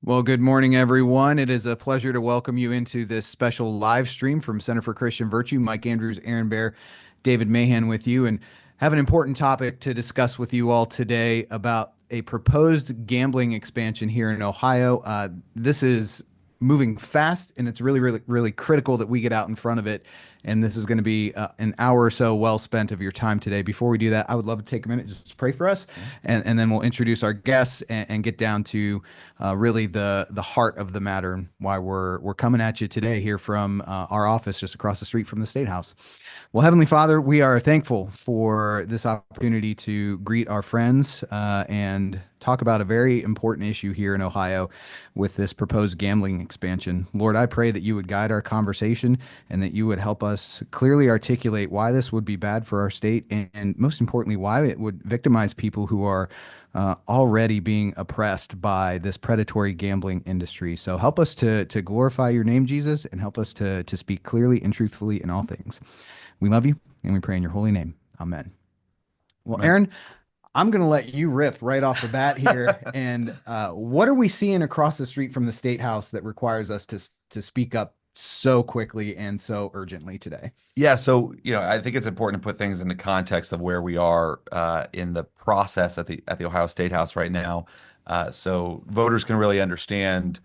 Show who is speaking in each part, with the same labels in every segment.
Speaker 1: Well, good morning, everyone. It is a pleasure to welcome you into this special live stream from Center for Christian Virtue. Mike Andrews, Aaron Baer, David Mahan with you, and have an important topic to discuss with you all today about a proposed gambling expansion here in Ohio. This is moving fast, and it's really critical that we get out in front of it. And this is going to be an hour or so well spent of your time today. Before we do that, I would love to take a minute just to pray for us, and then we'll introduce our guests and get down to really the heart of the matter and why we're coming at you today here from our office just across the street from the State House. Well, Heavenly Father, we are thankful for this opportunity to greet our friends and talk about a very important issue here in Ohio with this proposed gambling expansion. Lord, I pray that you would guide our conversation and that you would help us clearly articulate why this would be bad for our state and most importantly, why it would victimize people who are already being oppressed by this predatory gambling industry. So help us to glorify your name, Jesus, and help us to speak clearly and truthfully in all things. We love you and we pray in your holy name. Amen. Well,
Speaker 2: Amen.
Speaker 1: Aaron, I'm going to let you rip right off the bat here. And what are we seeing across the street from the State House that requires us to speak up so quickly and so urgently today?
Speaker 2: Yeah, so I think it's important to put things into context of where we are in the process at the Ohio State House right now, so voters can really understand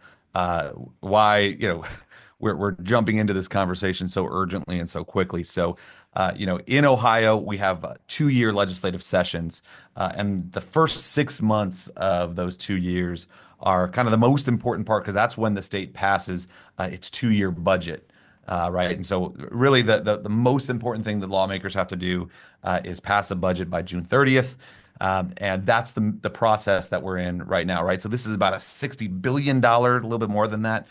Speaker 2: why we're jumping into this conversation so urgently and so quickly. So, in Ohio, we have 2-year legislative sessions, and the first 6 months of those 2 years are kind of the most important part because that's when the state passes its 2-year budget. Right. And so really the most important thing that lawmakers have to do is pass a budget by June 30th. And that's the process that we're in right now. Right. So this is about a $60 billion, a little bit more than that,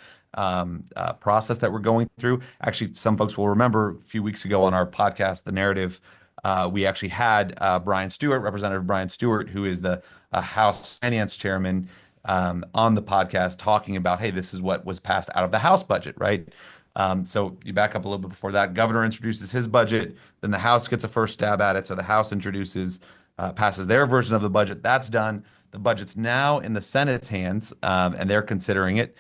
Speaker 2: process that we're going through. Actually, some folks will remember a few weeks ago on our podcast, The Narrative, we actually had Brian Stewart, Representative Brian Stewart, who is the House Finance Chairman, on the podcast talking about, hey, this is what was passed out of the House budget, right? So you back up a little bit before that. Governor introduces his budget, then the House gets a first stab at it. So the House passes their version of the budget. That's done. The budget's now in the Senate's hands, and they're considering it.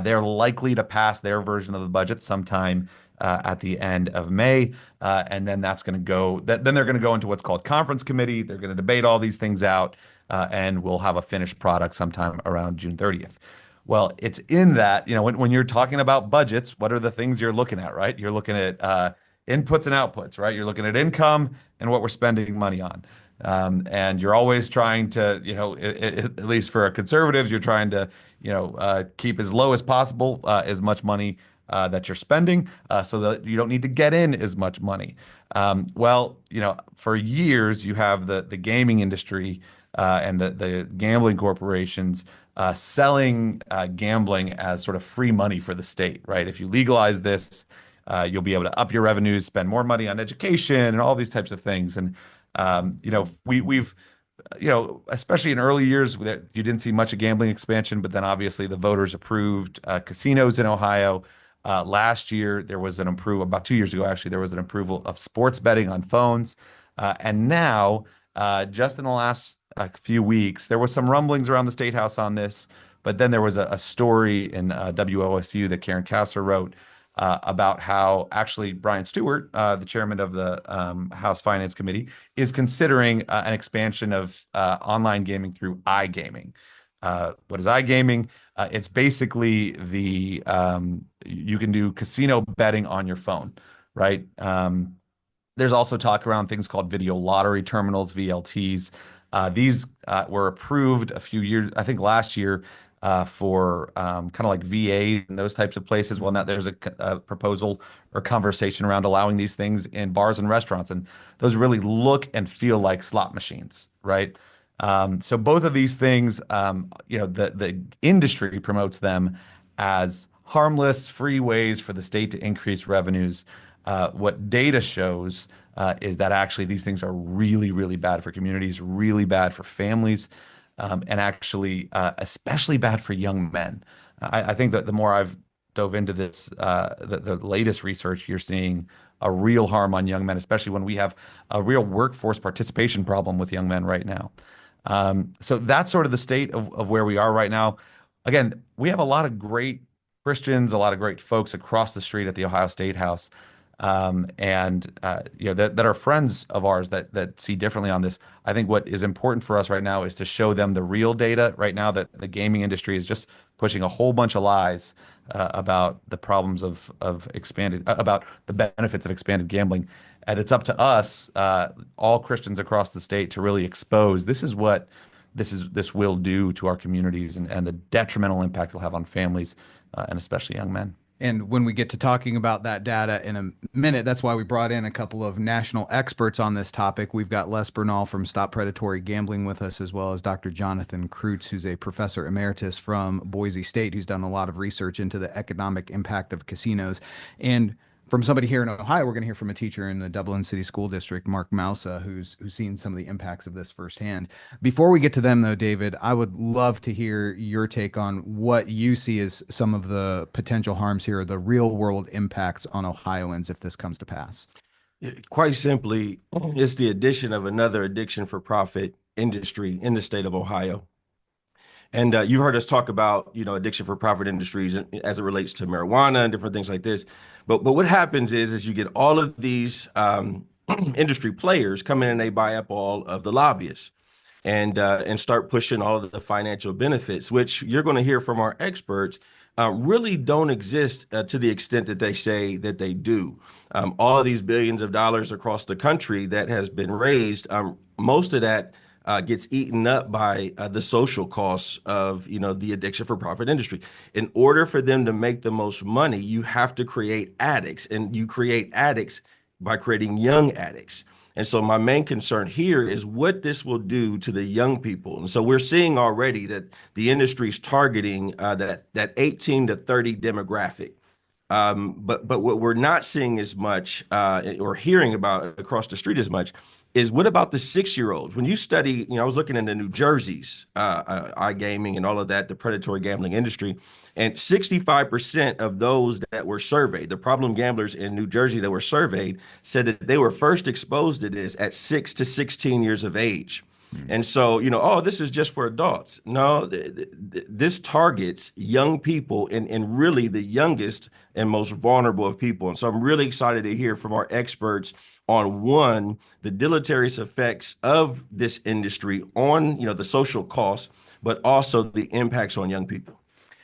Speaker 2: They're likely to pass their version of the budget sometime at the end of May, and then that's going to go. Then they're going to go into what's called conference committee. They're going to debate all these things out, and we'll have a finished product sometime around June 30th. Well, it's in that, when you're talking about budgets, what are the things you're looking at, right? You're looking at inputs and outputs, right? You're looking at income and what we're spending money on. And you're always trying to, at least for conservatives, you're trying to, keep as low as possible as much money that you're spending so that you don't need to get in as much money. Well, for years, you have the gaming industry and the gambling corporations selling gambling as sort of free money for the state, right? If you legalize this, you'll be able to up your revenues, spend more money on education and all these types of things. And, we've, especially in early years, you didn't see much of gambling expansion, but then obviously the voters approved casinos in Ohio. Last year, there was an approval, about 2 years ago, actually, there was an approval of sports betting on phones. And now, just in the last few weeks, there was some rumblings around the State House on this, but then there was a story in WOSU that Karen Kasser wrote about how actually Brian Stewart, the chairman of the House Finance Committee, is considering an expansion of online gaming through iGaming. What is iGaming? It's basically you can do casino betting on your phone, right? There's also talk around things called video lottery terminals, VLTs. These were approved a few years, I think last year, for kind of like VA and those types of places. Well, now there's a proposal or conversation around allowing these things in bars and restaurants, and those really look and feel like slot machines, right? So both of these things, the industry promotes them as harmless, free ways for the state to increase revenues. What data shows is that actually these things are really, really bad for communities, really bad for families, and actually especially bad for young men. I think that the more I've dove into this, the latest research, you're seeing a real harm on young men, especially when we have a real workforce participation problem with young men right now. So that's sort of the state of where we are right now. again, we have a lot of great Christians, a lot of great folks across the street at the Ohio State House, and that are friends of ours that see differently on this. I think what is important for us right now is to show them the real data. Right now, that the gaming industry is just pushing a whole bunch of lies about the problems of about the benefits of expanded gambling, and it's up to us, all Christians across the state, to really expose this is what this will do to our communities, and the detrimental impact it'll have on families, and especially young men.
Speaker 1: And when we get to talking about that data in a minute, that's why we brought in a couple of national experts on this topic. We've got Les Bernal from Stop Predatory Gambling with us, as well as Dr. Jonathan Kreutz, who's a professor emeritus from Boise State, who's done a lot of research into the economic impact of casinos. And from somebody here in Ohio, we're going to hear from a teacher in the Dublin City School District, Mark Mousa, who's seen some of the impacts of this firsthand. Before we get to them, though, David, I would love to hear your take on what you see as some of the potential harms here, the real world impacts on Ohioans if this comes to pass.
Speaker 3: Quite simply, it's the addition of another addiction for profit industry in the state of Ohio. And you've heard us talk about, addiction for profit industries as it relates to marijuana and different things like this. But what happens is you get all of these industry players come in and they buy up all of the lobbyists and start pushing all of the financial benefits, which you're going to hear from our experts really don't exist to the extent that they say that they do. All of these billions of dollars across the country that has been raised, most of that gets eaten up by the social costs of the addiction for profit industry. In order for them to make the most money, you have to create addicts, and you create addicts by creating young addicts. And so my main concern here is what this will do to the young people. And so we're seeing already that the industry is targeting that 18 to 30 demographic. But what we're not seeing as much or hearing about across the street as much is what about the 6-year-olds? When you study, I was looking into New Jersey's iGaming and all of that, the predatory gambling industry, and 65% of those that were surveyed, the problem gamblers in New Jersey that were surveyed, said that they were first exposed to this at 6 to 16 years of age. And so, oh, this is just for adults. No, this targets young people and really the youngest and most vulnerable of people. And so I'm really excited to hear from our experts on, one, the deleterious effects of this industry on, the social costs, but also the impacts on young people.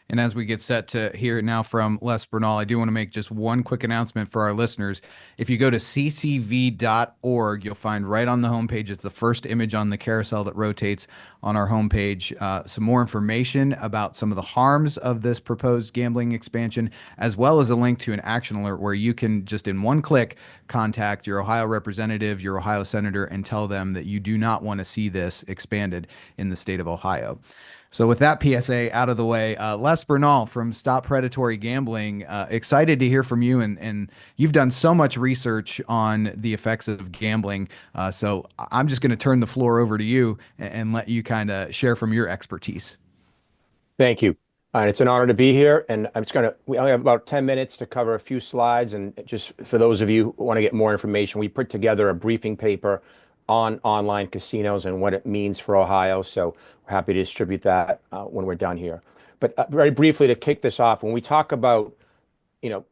Speaker 1: And as we get set to hear now from Les Bernal, I do want to make just one quick announcement for our listeners. If you go to ccv.org, you'll find right on the homepage, it's the first image on the carousel that rotates on our homepage, some more information about some of the harms of this proposed gambling expansion, as well as a link to an action alert where you can just in one click contact your Ohio representative, your Ohio senator, and tell them that you do not want to see this expanded in the state of Ohio. So with that PSA out of the way, Les Bernal from Stop Predatory Gambling, excited to hear from you. And you've done so much research on the effects of gambling. So I'm just going to turn the floor over to you and let you kind of share from your expertise.
Speaker 4: Thank you. It's an honor to be here. And we only have about 10 minutes to cover a few slides. And just for those of you who want to get more information, we put together a briefing paper on online casinos and what it means for Ohio. So we're happy to distribute that when we're done here. But very briefly to kick this off, when we talk about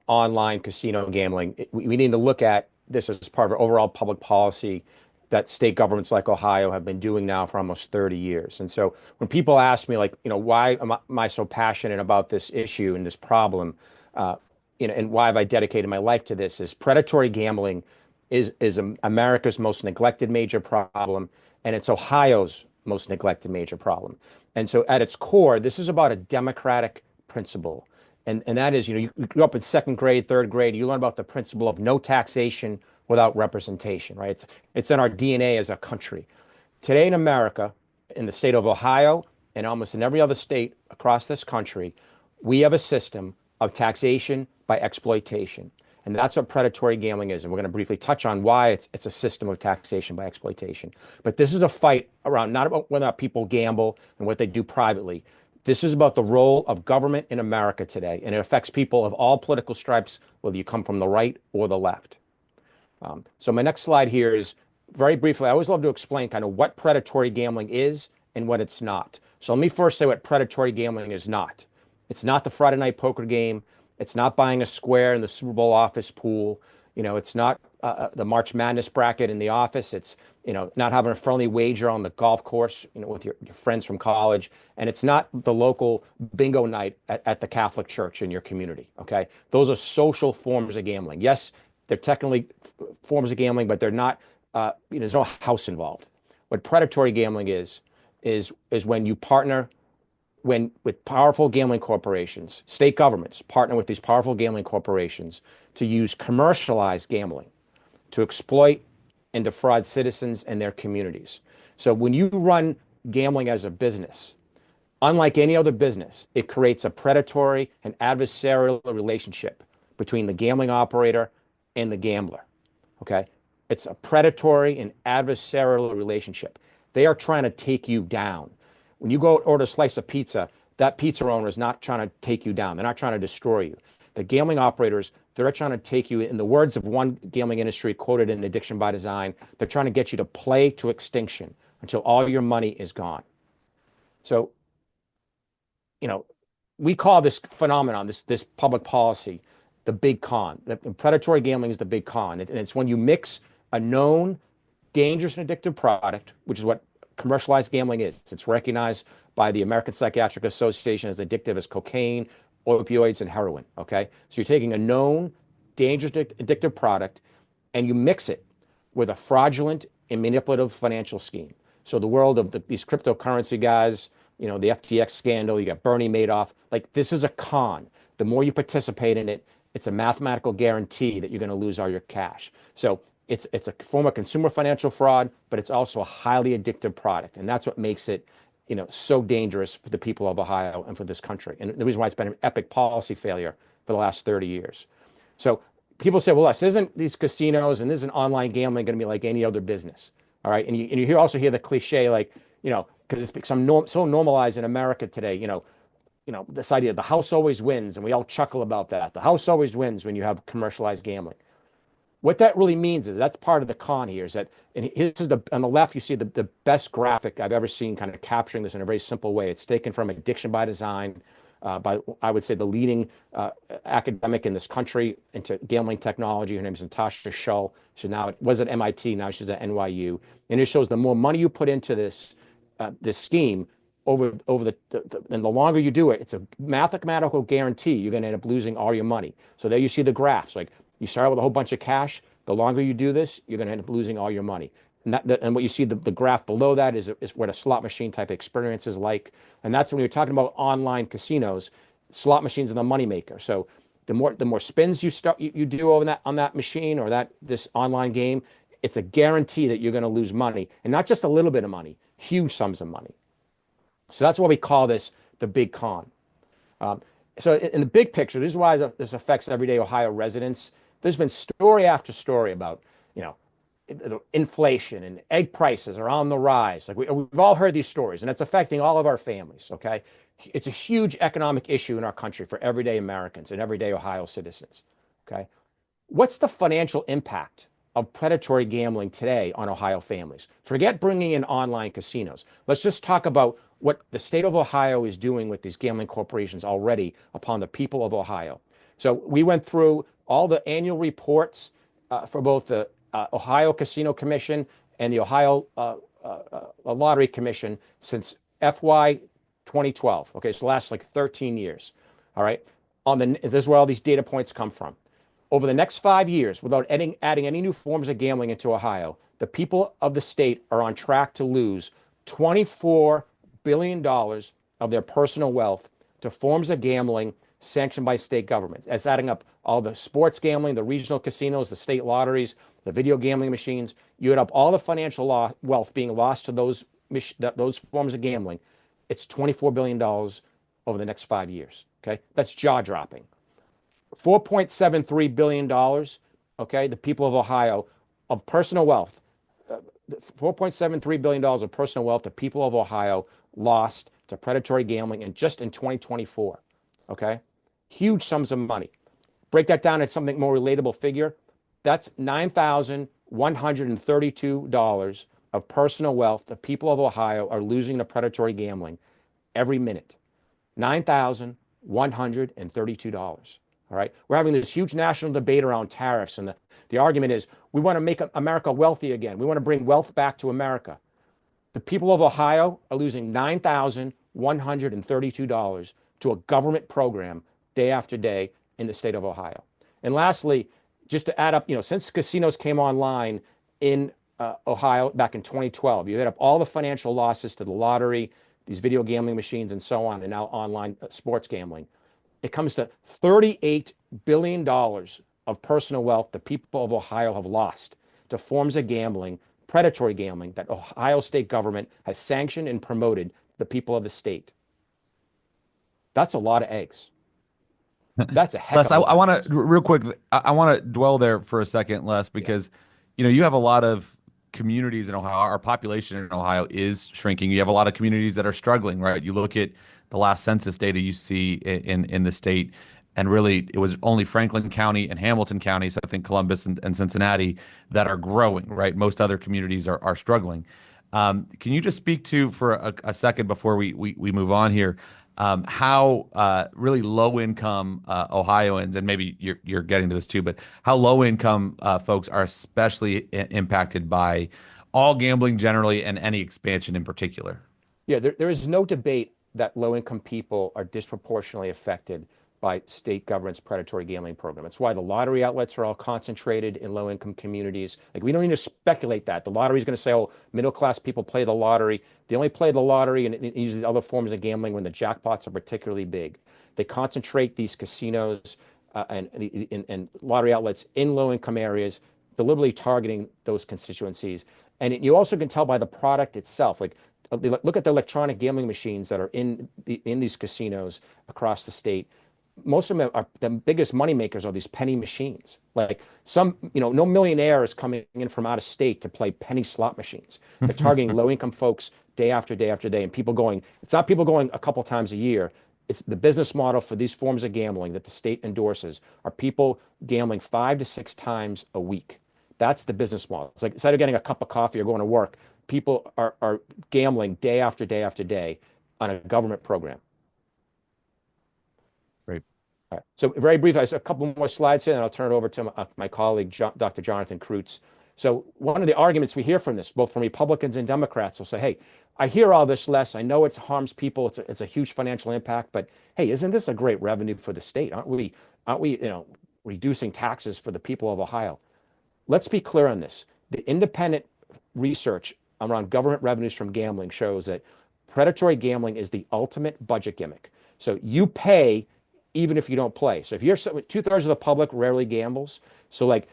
Speaker 4: online casino gambling, we need to look at this as part of our overall public policy that state governments like Ohio have been doing now for almost 30 years. And so when people ask me why am I so passionate about this issue and this problem, and why have I dedicated my life to this, is predatory gambling is America's most neglected major problem, and it's Ohio's most neglected major problem. And so at its core, this is about a democratic principle. And that is, you grew up in second grade, third grade, you learn about the principle of no taxation without representation, right? It's in our DNA as a country. Today in America, in the state of Ohio, and almost in every other state across this country, we have a system of taxation by exploitation. And that's what predatory gambling is. And we're going to briefly touch on why it's a system of taxation by exploitation. But this is a fight around not about whether or not people gamble and what they do privately. This is about the role of government in America today. And it affects people of all political stripes, whether you come from the right or the left. So my next slide here is very briefly, I always love to explain kind of what predatory gambling is and what it's not. So let me first say what predatory gambling is not. It's not the Friday night poker game. It's not buying a square in the Super Bowl office pool. It's not the March Madness bracket in the office. It's, not having a friendly wager on the golf course, with your friends from college. And it's not the local bingo night at the Catholic Church in your community. Okay. Those are social forms of gambling. Yes, they're technically forms of gambling, but they're not, there's no house involved. What predatory gambling is when you partner with powerful gambling corporations, state governments partner with these powerful gambling corporations to use commercialized gambling to exploit and defraud citizens and their communities. So when you run gambling as a business, unlike any other business, it creates a predatory and adversarial relationship between the gambling operator and the gambler. Okay? It's a predatory and adversarial relationship. They are trying to take you down. When you go order a slice of pizza, that pizza owner is not trying to take you down. They're not trying to destroy you. The gambling operators, they're trying to take you, in the words of one gambling industry quoted in Addiction by Design, they're trying to get you to play to extinction until all your money is gone. So, we call this phenomenon, this public policy, the big con. The predatory gambling is the big con. And it's when you mix a known, dangerous and addictive product, which is what commercialized gambling is. It's recognized by the American Psychiatric Association as addictive as cocaine, opioids, and heroin. Okay, so you're taking a known, dangerous, addictive product, and you mix it with a fraudulent and manipulative financial scheme. So the world of these cryptocurrency guys, the FTX scandal, you got Bernie Madoff. Like, this is a con. The more you participate in it, it's a mathematical guarantee that you're going to lose all your cash. So it's a form of consumer financial fraud, but it's also a highly addictive product, and that's what makes it, so dangerous for the people of Ohio and for this country. And the reason why it's been an epic policy failure for the last 30 years. So people say, well, isn't these casinos and isn't online gambling going to be like any other business? All right, and you also hear the cliche, like, because it's become so normalized in America today. This idea the house always wins, and we all chuckle about that. The house always wins when you have commercialized gambling. What that really means is that's part of the con here. Is that, and this is on the left, you see the best graphic I've ever seen, kind of capturing this in a very simple way. It's taken from Addiction by Design, by, I would say, the leading academic in this country into gambling technology. Her name is Natasha Shull. She now was at MIT. Now she's at NYU, and it shows the more money you put into this scheme over and the longer you do it, it's a mathematical guarantee you're going to end up losing all your money. So there you see the graphs. Like, you start with a whole bunch of cash. The longer you do this, you're going to end up losing all your money. And what you see, the graph below that is what a slot machine type experience is like. And that's when you're talking about online casinos. Slot machines are the moneymaker. So the more spins you do on that machine or this online game, it's a guarantee that you're going to lose money, and not just a little bit of money, huge sums of money. So that's why we call this the big con. So in the big picture, this is why this affects everyday Ohio residents. There's been story after story about, inflation and egg prices are on the rise. Like, we've all heard these stories, and it's affecting all of our families. Okay, it's a huge economic issue in our country for everyday Americans and everyday Ohio citizens. Okay, what's the financial impact of predatory gambling today on Ohio families? Forget bringing in online casinos. Let's just talk about what the state of Ohio is doing with these gambling corporations already upon the people of Ohio. So we went through all the annual reports for both the Ohio Casino Commission and the Ohio Lottery Commission since FY 2012. Okay, so the last like 13 years. All right, this is where all these data points come from. Over the next 5 years, without adding any new forms of gambling into Ohio, the people of the state are on track to lose $24 billion of their personal wealth to forms of gambling sanctioned by state governments. That's adding up all the sports gambling, the regional casinos, the state lotteries, the video gambling machines. You add up all the financial wealth being lost to those forms of gambling. It's $24 billion over the next 5 years. Okay, that's jaw-dropping. $4.73 billion, okay, the people of Ohio, of personal wealth, $4.73 billion of personal wealth the people of Ohio lost to predatory gambling and just in 2024, okay? Huge sums of money. Break that down at something more relatable figure. That's $9,132 of personal wealth the people of Ohio are losing to predatory gambling every minute. $9,132. $132. All right. We're having this huge national debate around tariffs. And the argument is we want to make America wealthy again. We want to bring wealth back to America. The people of Ohio are losing $9,132 to a government program day after day in the state of Ohio. And lastly, just to add up, since casinos came online in Ohio back in 2012, you add up all the financial losses to the lottery, these video gambling machines, and so on, and now online sports gambling. It comes to $38 billion of personal wealth the people of Ohio have lost to forms of gambling, predatory gambling, that Ohio state government has sanctioned and promoted the people of the state. That's a lot of eggs. That's a heck
Speaker 2: Les,
Speaker 4: of a lot
Speaker 2: I
Speaker 4: of
Speaker 2: want
Speaker 4: eggs.
Speaker 2: to real quick. I want to dwell there for a second, Les, because you have a lot of communities in Ohio. Our population in Ohio is shrinking. You have a lot of communities that are struggling, right? You look at the last census data you see in the state, and really it was only Franklin County and Hamilton County, so I think Columbus and Cincinnati, that are growing, right? Most other communities are struggling. Can you just speak to, for a second before we move on here, how really low income Ohioans, and maybe you're getting to this too, but how low income folks are especially impacted by all gambling generally and any expansion in particular?
Speaker 4: Yeah, there is no debate that low-income people are disproportionately affected by state government's predatory gambling program. It's why the lottery outlets are all concentrated in low-income communities. Like, we don't need to speculate that. The lottery is going to say, oh, middle-class people play the lottery. They only play the lottery and use other forms of gambling when the jackpots are particularly big. They concentrate these casinos and lottery outlets in low-income areas, deliberately targeting those constituencies. And you also can tell by the product itself. Like, look at the electronic gambling machines that are in these casinos across the state. Most of them are the biggest money makers are these penny machines. Like, no millionaire is coming in from out of state to play penny slot machines. They're targeting low income folks day after day after day. And it's not people going a couple times a year. It's the business model for these forms of gambling that the state endorses are people gambling 5 to 6 times a week. That's the business model. It's like, instead of getting a cup of coffee or going to work, people are gambling day after day after day on a government program.
Speaker 2: Great.
Speaker 4: All right. So very briefly, I have a couple more slides here, and I'll turn it over to my colleague, Dr. Jonathan Kreutz. So one of the arguments we hear from this, both from Republicans and Democrats, will say, hey, I hear all this, Les. I know it harms people. It's a huge financial impact. But, hey, isn't this a great revenue for the state? Aren't we reducing taxes for the people of Ohio? Let's be clear on this. The independent research around government revenues from gambling shows that predatory gambling is the ultimate budget gimmick. So you pay even if you don't play. So if you're 2/3 of the public rarely gambles, so like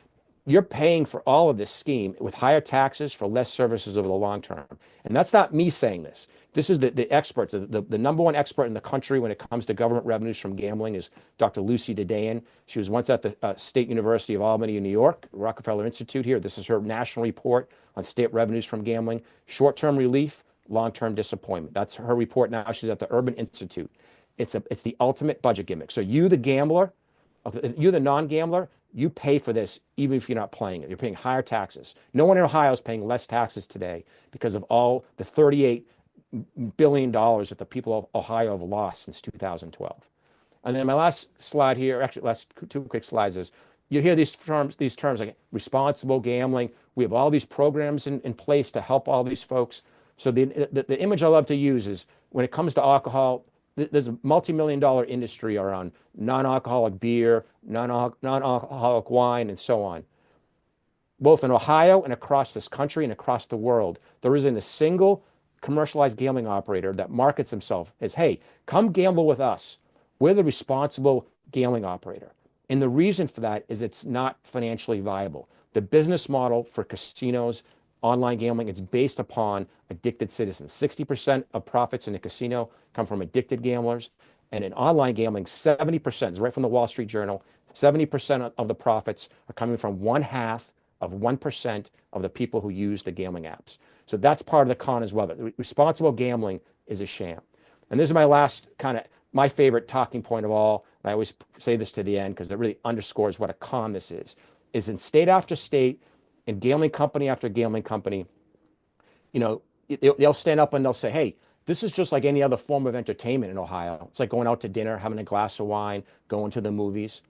Speaker 4: you're paying for all of this scheme with higher taxes for less services over the long term. And that's not me saying this. This is the experts. The number one expert in the country when it comes to government revenues from gambling is Dr. Lucy Dedayan. She was once at the State University of Albany in New York, Rockefeller Institute here. This is her national report on state revenues from gambling. Short-term relief, long-term disappointment. That's her report now. She's at the Urban Institute. It's the ultimate budget gimmick. So you, the gambler, you, the non-gambler, you pay for this even if you're not playing it. You're paying higher taxes. No one in Ohio is paying less taxes today because of all the $38 billion that the people of Ohio have lost since 2012. And then my last slide here, actually last 2 quick slides, is you hear these terms like responsible gambling. We have all these programs in place to help all these folks. So the image I love to use is when it comes to alcohol, there's a multi-million-dollar industry around non-alcoholic beer, non-alcoholic wine, and so on. Both in Ohio and across this country and across the world, there isn't a single commercialized gambling operator that markets himself as, hey, come gamble with us. We're the responsible gambling operator. And the reason for that is it's not financially viable. The business model for casinos, online gambling, it's based upon addicted citizens. 60% of profits in a casino come from addicted gamblers. And in online gambling, 70%, it's right from the Wall Street Journal, 70% of the profits are coming from 1/2% of the people who use the gambling apps. So that's part of the con as well. Responsible gambling is a sham. And this is my last my favorite talking point of all. And I always say this to the end because it really underscores what a con this is in state after state, in gambling company after gambling company, they'll stand up and they'll say, hey, This is just like any other form of entertainment in Ohio. It's like going out to dinner, having a glass of wine, going to the movies.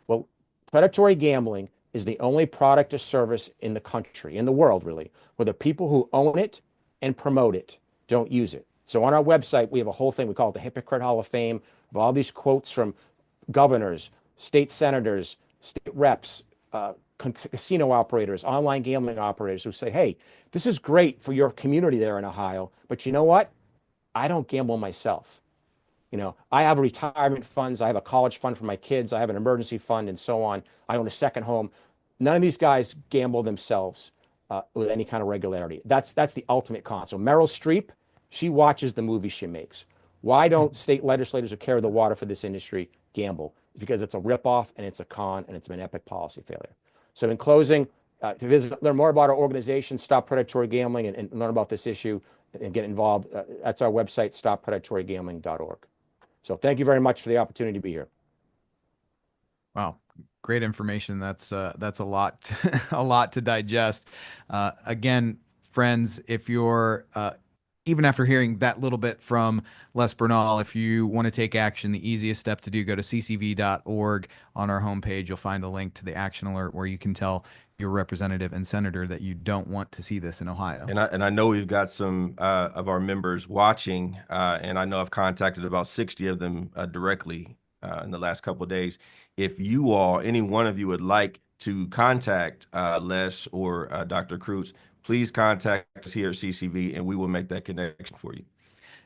Speaker 4: Well, predatory gambling is the only product or service in the country, in the world really, where the people who own it and promote it don't use it. So on our website, we have a whole thing, we call it the Hypocrite Hall of Fame, of all these quotes from governors, state senators, state reps, casino operators, online gambling operators who say, hey, this is great for your community there in Ohio, but you know what? I don't gamble myself. I have retirement funds. I have a college fund for my kids. I have an emergency fund and so on. I own a second home. None of these guys gamble themselves with any kind of regularity. That's the ultimate con. So Meryl Streep, she watches the movies she makes. Why don't state legislators who carry the water for this industry gamble? Because it's a ripoff and it's a con and it's an epic policy failure. So in closing, learn more about our organization, Stop Predatory Gambling, and learn about this issue and get involved. That's our website, stoppredatorygambling.org. So thank you very much for the opportunity to be here.
Speaker 1: Wow, great information. That's a lot, a lot to digest. Again, friends, if you're even after hearing that little bit from Les Bernal, if you want to take action, the easiest step to do, go to ccv.org. On our homepage, you'll find a link to the action alert where you can tell your representative and senator that you don't want to see this in Ohio.
Speaker 3: And I know we've got some of our members watching, and I know I've contacted about 60 of them directly in the last couple of days. If you all, any one of you would like to contact Les or Dr. Kreutz, please contact us here at CCV, and we will make that connection for you.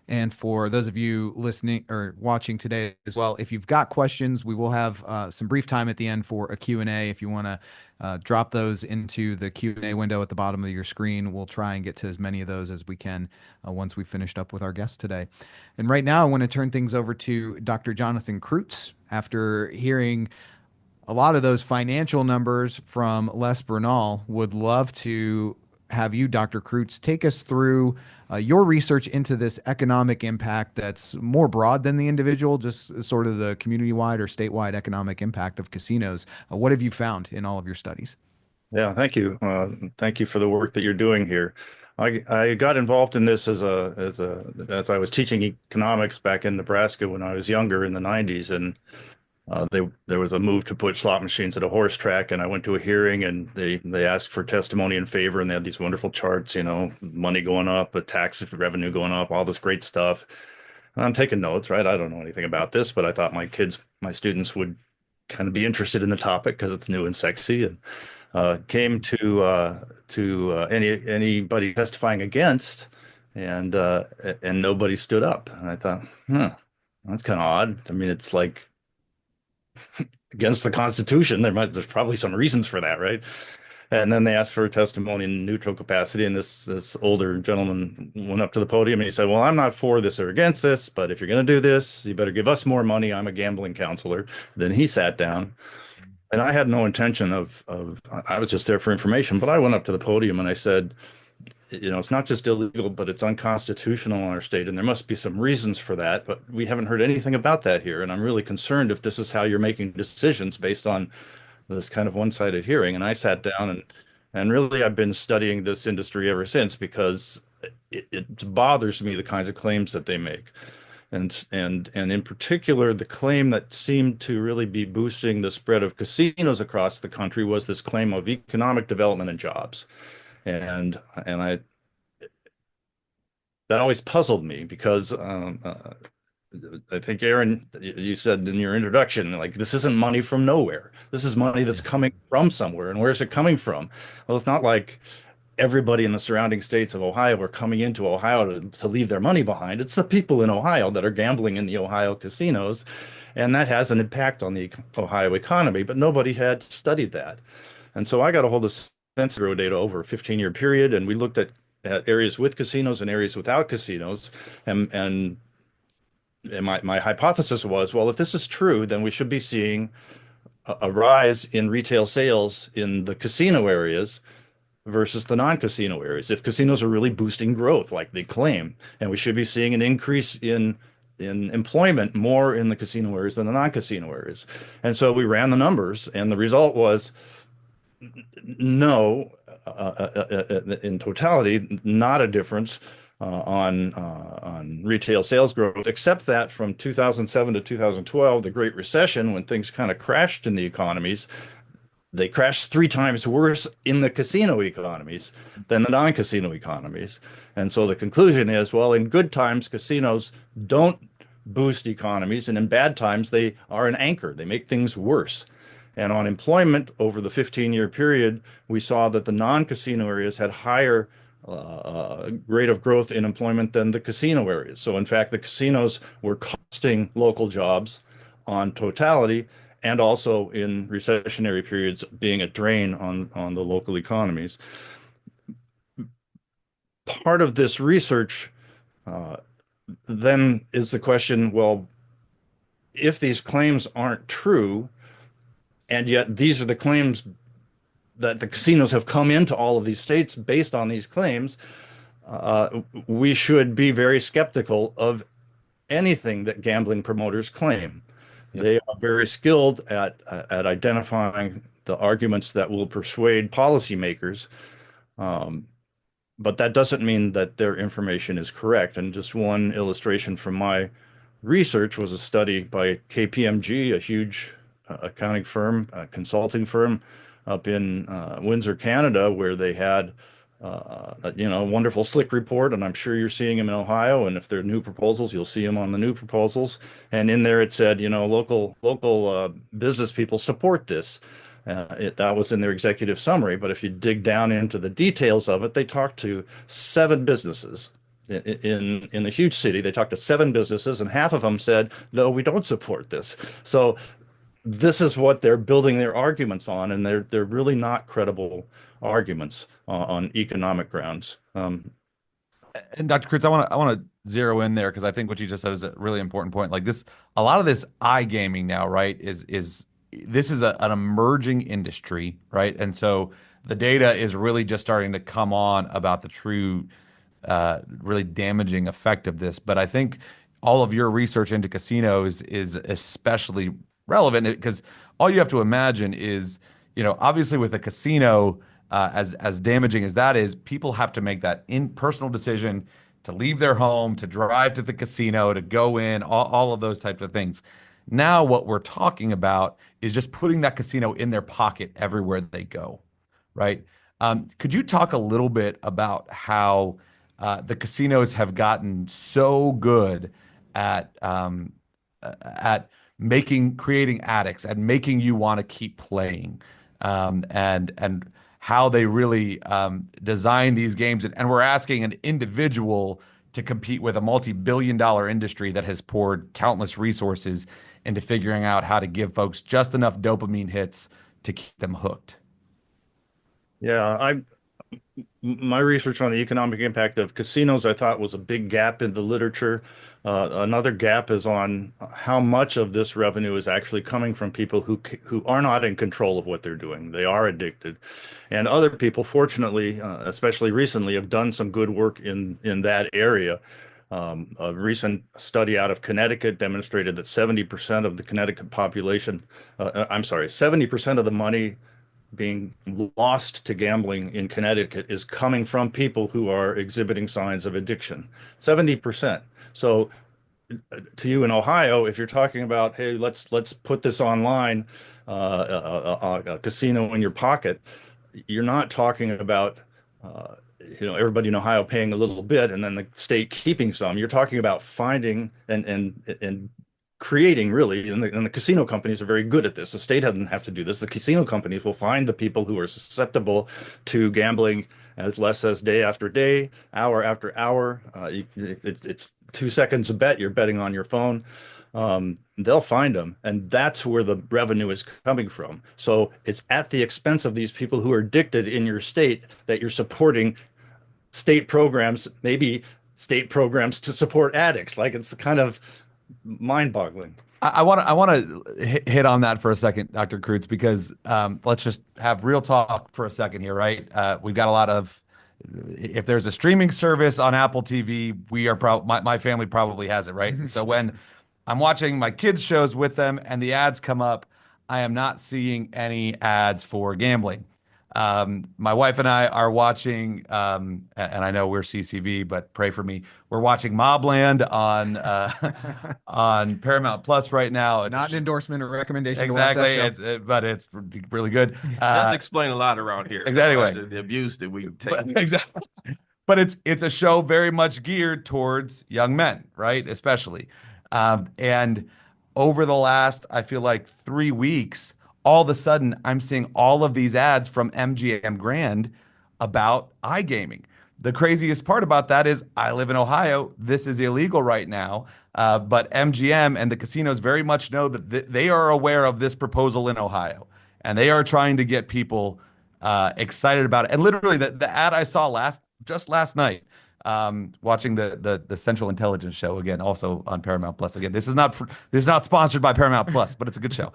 Speaker 1: And for those of you listening or watching today as well, if you've got questions, we will have some brief time at the end for a Q&A. If you want to drop those into the Q&A window at the bottom of your screen, we'll try and get to as many of those as we can once we've finished up with our guests today. And right now, I want to turn things over to Dr. Jonathan Kreutz. After hearing a lot of those financial numbers from Les Bernal, would love to have you, Dr. Kreutz, take us through your research into this economic impact that's more broad than the individual, just sort of the community-wide or statewide economic impact of casinos. What have you found in all of your studies?
Speaker 5: Yeah, thank you. Thank you for the work that you're doing here. I got involved in this as I was teaching economics back in Nebraska when I was younger in the 90s, and there was a move to put slot machines at a horse track, and I went to a hearing, and they asked for testimony in favor, and they had these wonderful charts, money going up, but tax revenue going up, all this great stuff. And I'm taking notes, right? I don't know anything about this, but I thought my students would kind of be interested in the topic because it's new and sexy, and came to anybody testifying against, and nobody stood up, and I thought, that's kind of odd. I mean, it's like against the Constitution. There's probably some reasons for that, right? And then they asked for a testimony in neutral capacity, and this older gentleman went up to the podium and he said, well, I'm not for this or against this, but if you're going to do this, you better give us more money. I'm a gambling counselor. Then he sat down, and I had no intention of I was just there for information, but I went up to the podium and I said, it's not just illegal, but it's unconstitutional in our state, and there must be some reasons for that, but we haven't heard anything about that here, and I'm really concerned if this is how you're making decisions based on this kind of one-sided hearing. And I sat down, and really I've been studying this industry ever since, because it bothers me the kinds of claims that they make. And in particular, the claim that seemed to really be boosting the spread of casinos across the country was this claim of economic development and jobs. And that always puzzled me, because I think, Aaron, you said in your introduction, like, this isn't money from nowhere. This is money that's coming from somewhere. And where's it coming from? Well, it's not like everybody in the surrounding states of Ohio are coming into Ohio to leave their money behind. It's the people in Ohio that are gambling in the Ohio casinos, and that has an impact on the Ohio economy, but nobody had studied that. And so I got a hold of census bureau data over a 15-year period, and we looked at areas with casinos and areas without casinos, and my hypothesis was, well, if this is true, then we should be seeing a rise in retail sales in the casino areas versus the non-casino areas, if casinos are really boosting growth like they claim. And we should be seeing an increase in employment more in the casino areas than the non-casino areas. And so we ran the numbers, and the result was no, in totality, not a difference on retail sales growth, except that from 2007 to 2012, the Great Recession, when things kind of crashed in the economies, they crashed 3 times worse in the casino economies than the non-casino economies. And so the conclusion is, well, in good times, casinos don't boost economies, and in bad times, they are an anchor. They make things worse. And on employment over the 15-year period, we saw that the non-casino areas had higher rate of growth in employment than the casino areas. So in fact, the casinos were costing local jobs on totality, and also in recessionary periods being a drain on the local economies. Part of this research then is the question, well, if these claims aren't true, and yet these are the claims that the casinos have come into all of these states based on these claims, we should be very skeptical of anything that gambling promoters claim. Yep. They are very skilled at identifying the arguments that will persuade policymakers, but that doesn't mean that their information is correct. And just one illustration from my research was a study by KPMG, a huge accounting firm, consulting firm up in Windsor, Canada, where they had a wonderful slick report, and I'm sure you're seeing them in Ohio. And if there are new proposals, you'll see them on the new proposals. And in there, it said, local business people support this. That was in their executive summary. But if you dig down into the details of it, they talked to 7 businesses in a huge city. They talked to 7 businesses, and half of them said, no, we don't support this. So this is what they're building their arguments on, and they're really not credible arguments on economic grounds. And
Speaker 2: Dr. Kurtz, I want to zero in there because I think what you just said is a really important point. Like this, a lot of this iGaming now, right, is this is an emerging industry, right? And so the data is really just starting to come on about the true, really damaging effect of this. But I think all of your research into casinos is especially relevant because all you have to imagine is, obviously with a casino, as damaging as that is, people have to make that personal decision to leave their home, to drive to the casino, to go in, all of those types of things. Now, what we're talking about is just putting that casino in their pocket everywhere they go, right? Could you talk a little bit about how the casinos have gotten so good at creating addicts and making you want to keep playing, and how they really design these games. And we're asking an individual to compete with a multi-billion-dollar industry that has poured countless resources into figuring out how to give folks just enough dopamine hits to keep them hooked.
Speaker 5: Yeah, my research on the economic impact of casinos, I thought, was a big gap in the literature. Another gap is on how much of this revenue is actually coming from people who are not in control of what they're doing. They are addicted. And other people, fortunately, especially recently, have done some good work in that area. A recent study out of Connecticut demonstrated that 70% of the Connecticut population, 70% of the money being lost to gambling in Connecticut is coming from people who are exhibiting signs of addiction. 70%. So to you in Ohio, if you're talking about, hey, let's put this online, a casino in your pocket, you're not talking about everybody in Ohio paying a little bit and then the state keeping some. You're talking about finding and creating, really, and the casino companies are very good at this. The state doesn't have to do this. The casino companies will find the people who are susceptible to gambling as less as day after day, hour after hour. It's 2 seconds a bet. You're betting on your phone. They'll find them, and that's where the revenue is coming from. So it's at the expense of these people who are addicted in your state that you're supporting state programs, maybe state programs to support addicts. Like, it's kind of mind-boggling.
Speaker 2: I want to hit on that for a second, Dr. Kreutz, because let's just have real talk for a second here, right? We've got a lot of, if there's a streaming service on Apple TV, we are my family probably has it, right? So when I'm watching my kids' shows with them and the ads come up, I am not seeing any ads for gambling. My wife and I are watching, and I know we're CCV, but pray for me. We're watching Mobland on on Paramount Plus right now.
Speaker 1: Not an endorsement or recommendation
Speaker 2: Exactly,
Speaker 1: to watch that show.
Speaker 2: but it's really good.
Speaker 3: Does explain a lot around here.
Speaker 2: Exactly.
Speaker 3: The abuse that we take.
Speaker 2: Exactly. But it's a show very much geared towards young men, right? Especially. And over the last, I feel like 3 weeks, all of a sudden I'm seeing all of these ads from MGM Grand about iGaming. The craziest part about that is I live in Ohio. This is illegal right now. But MGM and the casinos very much know that they are aware of this proposal in Ohio. And they are trying to get people excited about it. And literally, the ad I saw just last night, watching the Central Intelligence show again, also on Paramount Plus. Again, this is not sponsored by Paramount Plus, but it's a good show.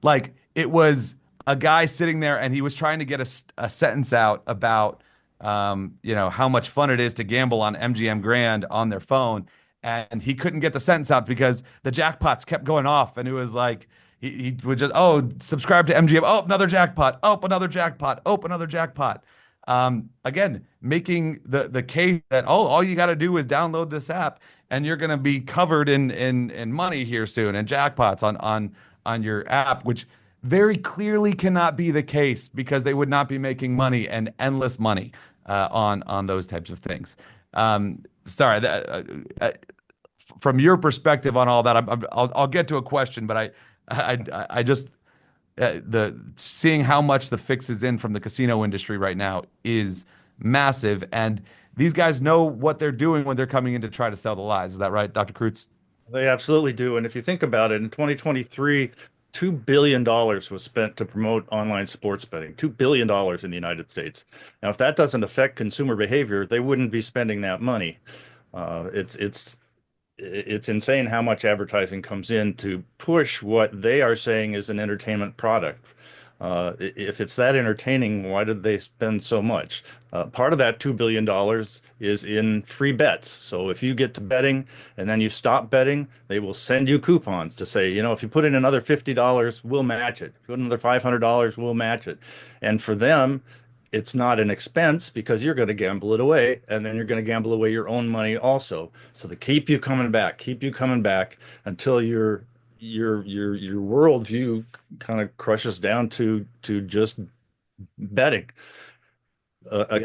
Speaker 2: Like it was a guy sitting there, and he was trying to get a sentence out about how much fun it is to gamble on MGM Grand on their phone, and he couldn't get the sentence out because the jackpots kept going off, and it was like. He would just, subscribe to MGM. Oh, another jackpot. Oh, another jackpot. Oh, another jackpot. Again, making the case that, all you got to do is download this app and you're going to be covered in money here soon and jackpots on your app, which very clearly cannot be the case because they would not be making money and endless money on those types of things. Sorry, from your perspective on all that, I'll get to a question, but I just the seeing how much the fix is in from the casino industry right now is massive, and these guys know what they're doing when they're coming in to try to sell the lies. Is that right, Dr. Kreutz?
Speaker 5: They absolutely do. And if you think about it, in 2023, $2 billion was spent to promote online sports betting, $2 billion in the United States. Now, if that doesn't affect consumer behavior, they wouldn't be spending that money. It's insane how much advertising comes in to push what they are saying is an entertainment product. If it's that entertaining, why did they spend so much? Part of that $2 billion is in free bets. So if you get to betting and then you stop betting, they will send you coupons to say, if you put in another $50, we'll match it. Put in another $500, we'll match it. And for them, it's not an expense because you're going to gamble it away, and then you're going to gamble away your own money also. So they keep you coming back until your worldview kind of crushes down to just betting. A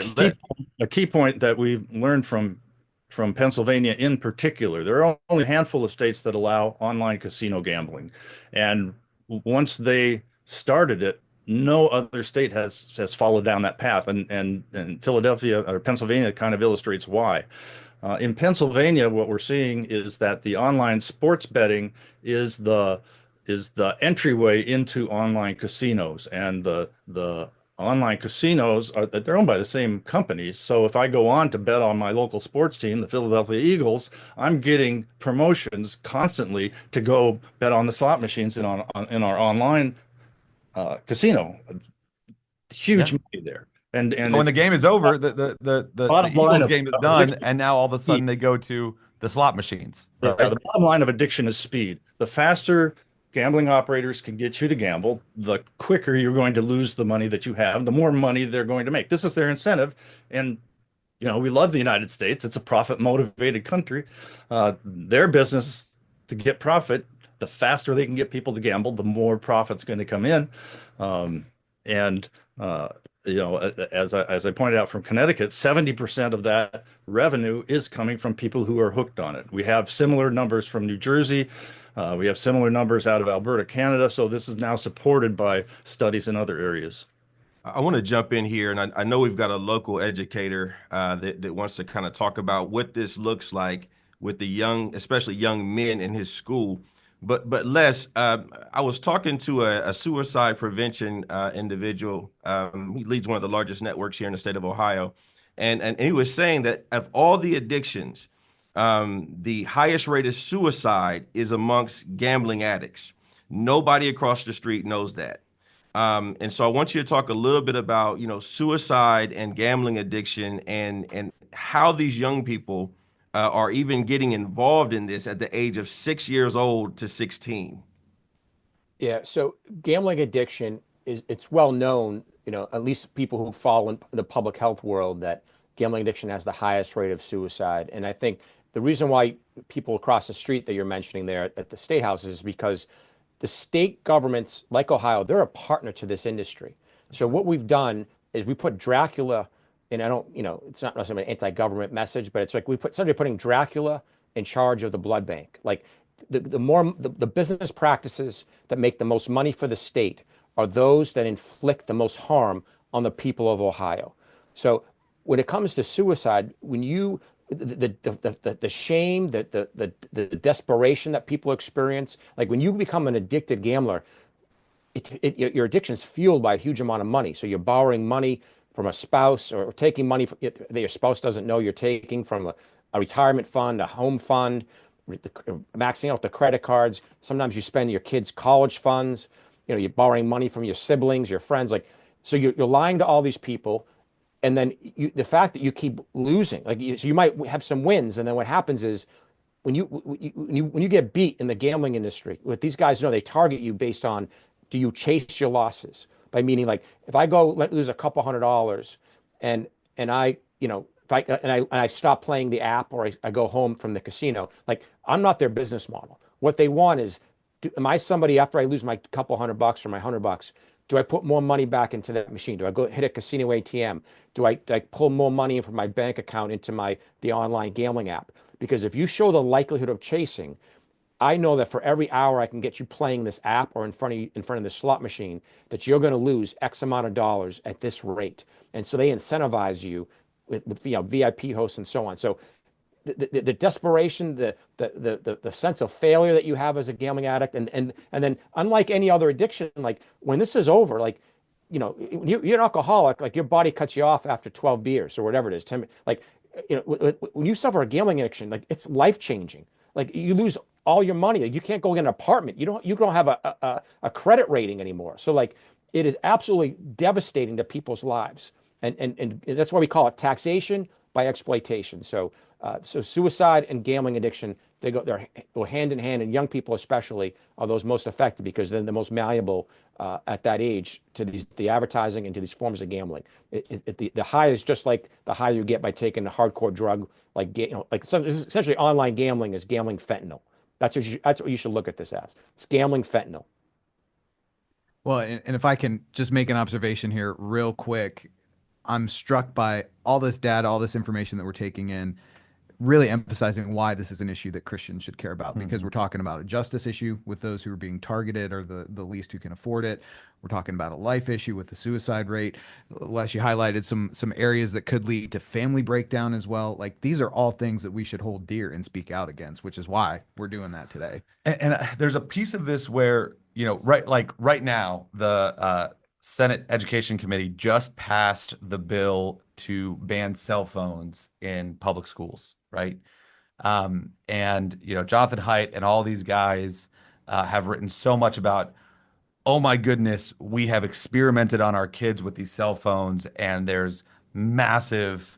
Speaker 5: key point that we've learned from Pennsylvania in particular, there are only a handful of states that allow online casino gambling, and once they started it, no other state has followed down that path, and Philadelphia or Pennsylvania kind of illustrates why. In Pennsylvania, what we're seeing is that the online sports betting is the entryway into online casinos, and the online casinos they're owned by the same companies. So if I go on to bet on my local sports team, the Philadelphia Eagles, I'm getting promotions constantly to go bet on the slot machines in our online casino. Huge money there. And
Speaker 2: when the game is over, the Eagles game is done, and now all of a sudden they go to the slot machines. Right?
Speaker 5: Yeah, the bottom line of addiction is speed. The faster gambling operators can get you to gamble, the quicker you're going to lose the money that you have, the more money they're going to make. This is their incentive. And we love the United States. It's a profit motivated country. Their business to get profit, the faster they can get people to gamble, the more profit's going to come in. As I pointed out from Connecticut, 70% of that revenue is coming from people who are hooked on it. We have similar numbers from New Jersey. We have similar numbers out of Alberta, Canada. So this is now supported by studies in other areas.
Speaker 3: I want to jump in here, and I know we've got a local educator that wants to kind of talk about what this looks like with the young, especially young men in his school. But Les, I was talking to a suicide prevention individual. He leads one of the largest networks here in the state of Ohio, and he was saying that of all the addictions, the highest rate of suicide is amongst gambling addicts. Nobody across the street knows that. And so I want you to talk a little bit about, suicide and gambling addiction and how these young people are even getting involved in this at the age of 6 years old to 16.
Speaker 4: Yeah, so gambling addiction it's well known at least people who fall in the public health world, that gambling addiction has the highest rate of suicide. And I think the reason why people across the street that you're mentioning there at the state house is because the state governments, like Ohio, they're a partner to this industry. So what we've done is we put Dracula, and I don't, it's not necessarily an anti-government message, but it's like somebody putting Dracula in charge of the blood bank. Like the business practices that make the most money for the state are those that inflict the most harm on the people of Ohio. So when it comes to suicide, when you the shame, the desperation that people experience, like when you become an addicted gambler, your addiction is fueled by a huge amount of money. So you're borrowing money from a spouse, or taking money that your spouse doesn't know you're taking from a retirement fund, a home fund, maxing out the credit cards. Sometimes you spend your kids' college funds. You're borrowing money from your siblings, your friends. Like, so you're lying to all these people. And then the fact that you keep losing, so you might have some wins, and then what happens is when you get beat in the gambling industry, what these guys know, they target you based on, do you chase your losses? By meaning, like, if I go lose a couple $100, and I if I stop playing the app, or I go home from the casino, like, I'm not their business model. What they want is, am I somebody, after I lose my couple $100 or my $100, do I put more money back into that machine? Do I go hit a casino ATM? Do I pull more money from my bank account into the online gambling app? Because if you show the likelihood of chasing, I know that for every hour I can get you playing this app or in front of the slot machine, that you're going to lose X amount of dollars at this rate. And so they incentivize you with VIP hosts and so on. So the desperation, the sense of failure that you have as a gambling addict, and then, unlike any other addiction, like, when this is over, like, you're an alcoholic, like, your body cuts you off after 12 beers or whatever it is. 10, like, when you suffer a gambling addiction, like, it's life changing. Like, you lose all your money. Like, you can't go get an apartment. You don't have a credit rating anymore. So, like, it is absolutely devastating to people's lives, and that's why we call it taxation by exploitation. So suicide and gambling addiction, they're hand in hand, and young people especially are those most affected, because they're the most malleable at that age to the advertising and to these forms of gambling. The high is just like the high you get by taking a hardcore drug, like essentially online gambling is gambling fentanyl. That's what you should look at this as. It's gambling fentanyl.
Speaker 1: Well, and if I can just make an observation here real quick, I'm struck by all this data, all this information that we're taking in, really emphasizing why this is an issue that Christians should care about, because we're talking about a justice issue with those who are being targeted, or the least who can afford it. We're talking about a life issue with the suicide rate. Les, you highlighted some areas that could lead to family breakdown as well. Like, these are all things that we should hold dear and speak out against, which is why we're doing that today.
Speaker 2: And there's a piece of this where, right now, the Senate Education Committee just passed the bill to ban cell phones in public schools, right? And Jonathan Haidt and all these guys have written so much about, oh my goodness, we have experimented on our kids with these cell phones, and there's massive,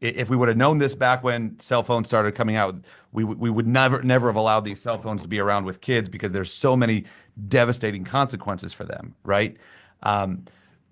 Speaker 2: if we would have known this back when cell phones started coming out, we would never have allowed these cell phones to be around with kids, because there's so many devastating consequences for them, right?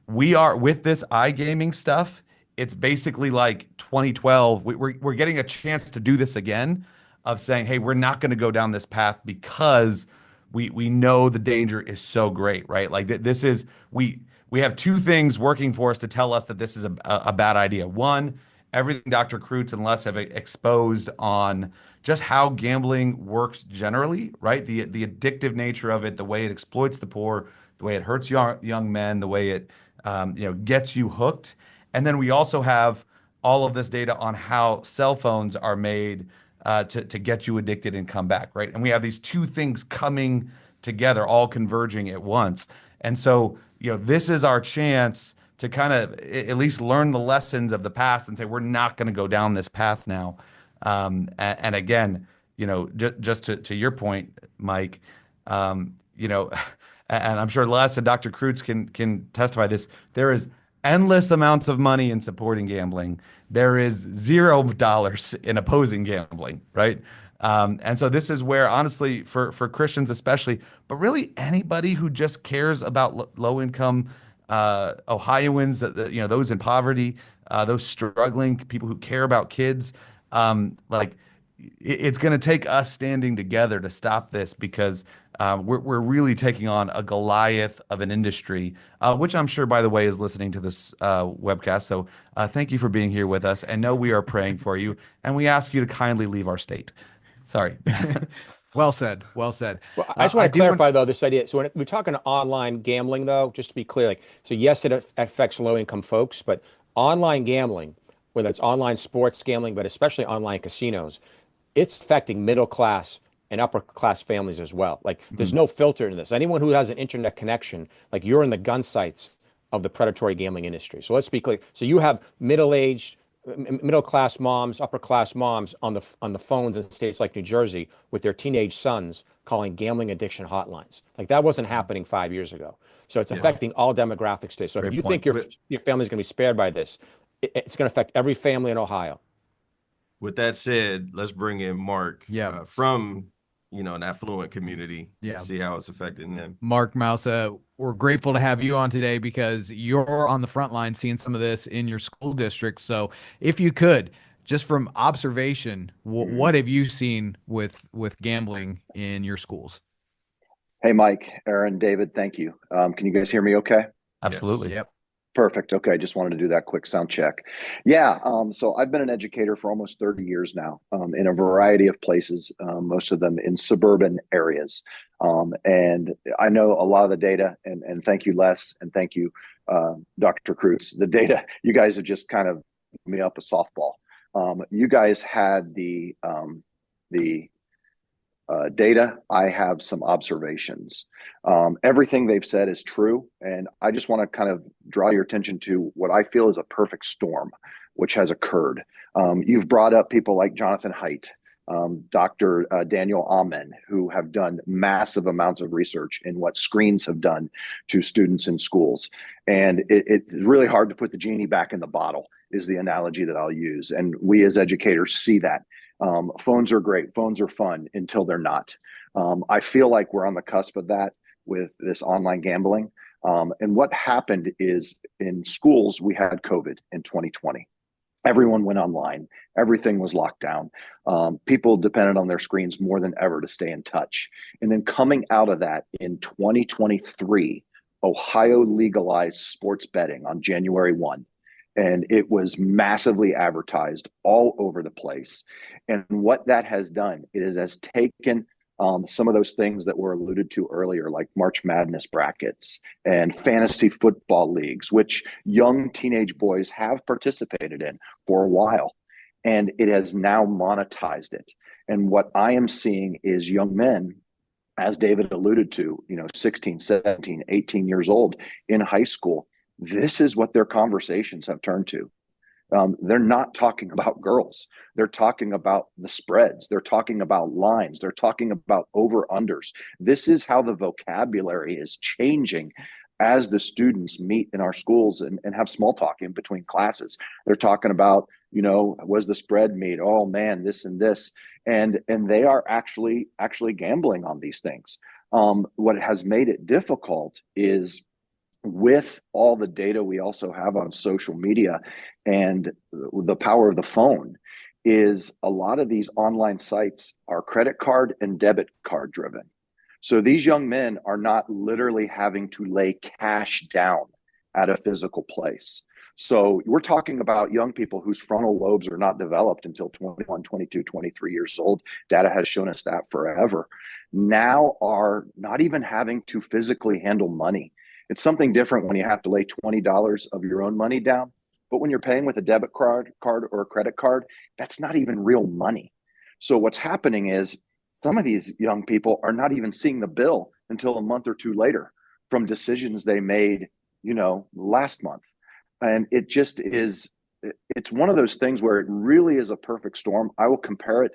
Speaker 2: We are, with this iGaming stuff, it's basically like 2012. We're getting a chance to do this again, of saying, hey, we're not going to go down this path because we know the danger is so great, right? Like, this is, we have two things working for us to tell us that this is a bad idea. One, everything Dr. Kreutz and Les have exposed on just how gambling works generally, right? The addictive nature of it, the way it exploits the poor, the way it hurts young men, the way it gets you hooked. And then we also have all of this data on how cell phones are made to get you addicted and come back, right? And we have these two things coming together, all converging at once. And so, this is our chance to kind of at least learn the lessons of the past and say, we're not going to go down this path now. And again, just to your point, Mike, and I'm sure Les and Dr. Kreutz can testify this, there is endless amounts of money in supporting gambling. There is $0 in opposing gambling, right? And so this is where, honestly, for Christians especially, but really anybody who just cares about low income Ohioans, those in poverty, those struggling, people who care about kids, it's going to take us standing together to stop this, because we're really taking on a Goliath of an industry, which I'm sure, by the way, is listening to this webcast. So thank you for being here with us, and know we are praying for you, and we ask you to kindly leave our state. Sorry.
Speaker 1: Well said. Well said.
Speaker 4: Well, I just want
Speaker 1: I
Speaker 4: to
Speaker 1: do
Speaker 4: clarify though this idea. So when we're talking online gambling, though, just to be clear, so yes, it affects low-income folks, but online gambling, whether it's online sports gambling, but especially online casinos, it's affecting middle class and upper class families as well. Like, there's no filter in this. Anyone who has an internet connection, like, you're in the gun sights of the predatory gambling industry. So let's be clear. So you have middle class moms, upper class moms on the phones in states like New Jersey with their teenage sons calling gambling addiction hotlines. Like, that wasn't happening 5 years ago. So it's affecting all demographics today. So if you think your family's going to be spared by this, it's going to affect every family in Ohio.
Speaker 3: With that said, let's bring in Mark from an affluent community and see how it's affecting them.
Speaker 1: Mark Mousa, we're grateful to have you on today because you're on the front line seeing some of this in your school district. So if you could, just from observation, what have you seen with gambling in your schools?
Speaker 6: Hey, Mike, Aaron, David, thank you. Can you guys hear me okay?
Speaker 2: Absolutely.
Speaker 1: Yep.
Speaker 6: Perfect. Okay. Just wanted to do that quick sound check. Yeah. So I've been an educator for almost 30 years now, in a variety of places, most of them in suburban areas. And I know a lot of the data, and thank you, Les, and thank you, Dr. Kreutz. The data, you guys have just kind of me up a softball. You guys had the data. I have some observations. Everything they've said is true. And I just want to kind of draw your attention to what I feel is a perfect storm, which has occurred. You've brought up people like Jonathan Haidt, Dr. Daniel Amen, who have done massive amounts of research in what screens have done to students in schools. And it's really hard to put the genie back in the bottle, is the analogy that I'll use. And we as educators see that. Phones are great. Phones are fun until they're not. I feel like we're on the cusp of that with this online gambling. And what happened is, in schools, we had COVID in 2020. Everyone went online. Everything was locked down. People depended on their screens more than ever to stay in touch. And then coming out of that in 2023, Ohio legalized sports betting on January 1. And it was massively advertised all over the place. And what that has done, it has taken some of those things that were alluded to earlier, like March Madness brackets and fantasy football leagues, which young teenage boys have participated in for a while. And it has now monetized it. And what I am seeing is young men, as David alluded to, 16, 17, 18 years old in high school. This is what their conversations have turned to. They're not talking about girls. They're talking about the spreads. They're talking about lines. They're talking about over-unders. This is how the vocabulary is changing as the students meet in our schools and have small talk in between classes. They're talking about, was the spread made? Oh man, this and this. And they are actually gambling on these things. What has made it difficult is, with all the data we also have on social media and the power of the phone, is a lot of these online sites are credit card and debit card driven. So these young men are not literally having to lay cash down at a physical place. So we're talking about young people whose frontal lobes are not developed until 21, 22, 23 years old. Data has shown us that forever. Now are not even having to physically handle money. It's something different when you have to lay $20 of your own money down. But when you're paying with a debit card or a credit card, that's not even real money. So what's happening is, some of these young people are not even seeing the bill until a month or two later from decisions they made, last month. And it just is, it's one of those things where it really is a perfect storm. I will compare it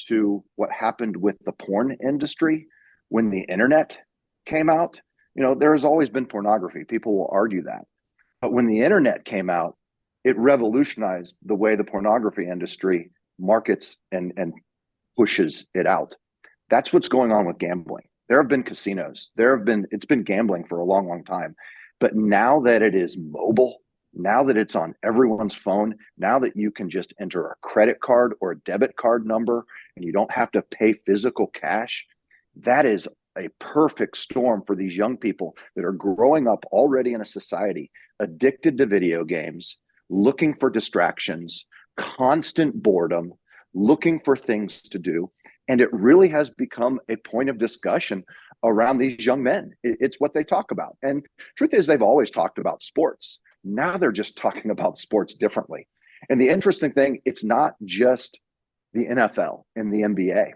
Speaker 6: to what happened with the porn industry when the internet came out. There has always been pornography. People will argue that. But when the internet came out, it revolutionized the way the pornography industry markets and pushes it out. That's what's going on with gambling. There have been casinos. It's been gambling for a long, long time. But now that it is mobile, now that it's on everyone's phone, now that you can just enter a credit card or a debit card number and you don't have to pay physical cash, that is a perfect storm for these young people that are growing up already in a society addicted to video games, looking for distractions, constant boredom, looking for things to do. And it really has become a point of discussion around these young men. It's what they talk about. And truth is, they've always talked about sports. Now they're just talking about sports differently. And the interesting thing, it's not just the NFL and the NBA.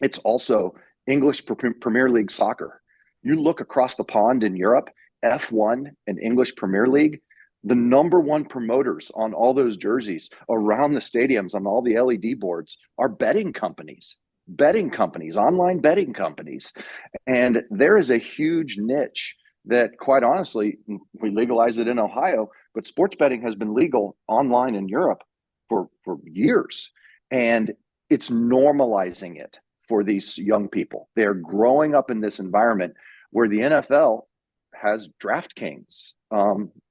Speaker 6: It's also English Premier League soccer. You look across the pond in Europe, F1 and English Premier League, the number one promoters on all those jerseys around the stadiums, on all the LED boards, are betting companies, online betting companies. And there is a huge niche that, quite honestly, we legalized it in Ohio, but sports betting has been legal online in Europe for years. And it's normalizing it for these young people. They're growing up in this environment where the NFL has DraftKings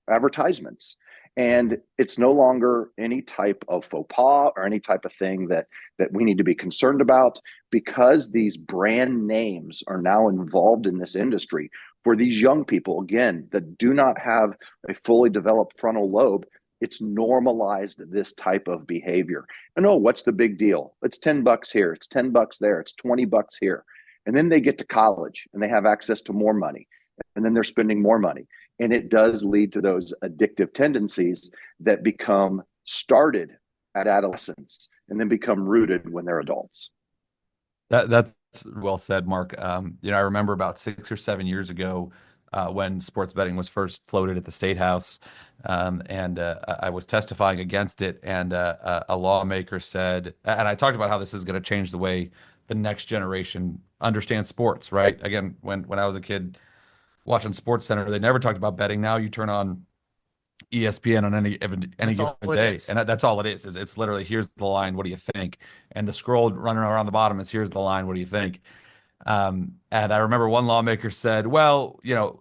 Speaker 6: advertisements. And it's no longer any type of faux pas or any type of thing that we need to be concerned about, because these brand names are now involved in this industry. For these young people, again, that do not have a fully developed frontal lobe, it's normalized this type of behavior. And oh, what's the big deal? It's $10 here, it's $10 there, it's $20 here. And then they get to college and they have access to more money. And then they're spending more money. And it does lead to those addictive tendencies that become started at adolescence and then become rooted when they're adults.
Speaker 2: That's well said, Mark. I remember about 6 or 7 years ago when sports betting was first floated at the State House, and I was testifying against it, and a lawmaker said, and I talked about how this is going to change the way the next generation understands sports, right? Again, when I was a kid watching Sports Center, they never talked about betting. Now you turn on ESPN on any given day, and that's all it is. It's literally, here's the line, what do you think? And the scroll running around the bottom is, here's the line, what do you think? And I remember one lawmaker said, well,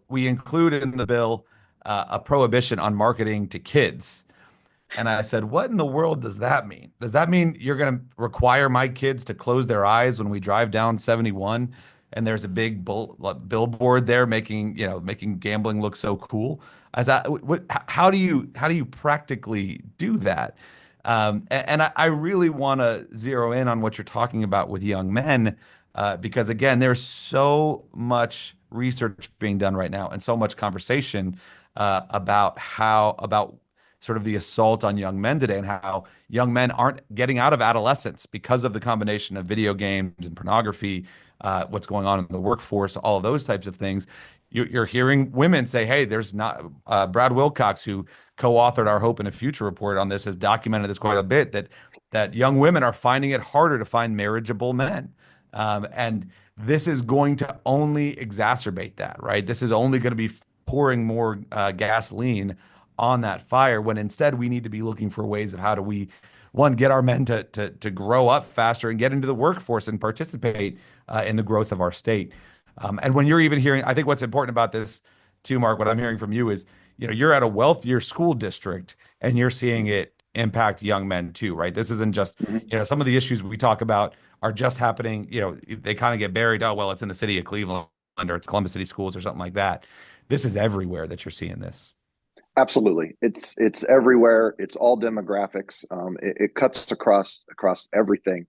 Speaker 2: we included in the bill a prohibition on marketing to kids. And I said, what in the world does that mean? Does that mean you're going to require my kids to close their eyes when we drive down 71 and there's a big billboard there making gambling look so cool? I thought, how do you practically do that? And I really want to zero in on what you're talking about with young men, because again, there's so much research being done right now and so much conversation about sort of the assault on young men today, and how young men aren't getting out of adolescence because of the combination of video games and pornography, what's going on in the workforce, all of those types of things. You're hearing women say, hey, there's not, Brad Wilcox, who co-authored our Hope in a Future report on this, has documented this quite a bit, that young women are finding it harder to find marriageable men. And this is going to only exacerbate that, right? This is only going to be pouring more gasoline on that fire, when instead we need to be looking for ways of how do we, one, get our men to grow up faster and get into the workforce and participate in the growth of our state. And when you're even hearing, I think what's important about this too, Mark, what I'm hearing from you is, you're at a wealthier school district and you're seeing it impact young men too, right? This isn't just, some of the issues we talk about are just happening, they kind of get buried. Oh, well, it's in the city of Cleveland or it's Columbus City Schools or something like that. This is everywhere that you're seeing this.
Speaker 6: Absolutely. It's everywhere. It's all demographics. It cuts across everything,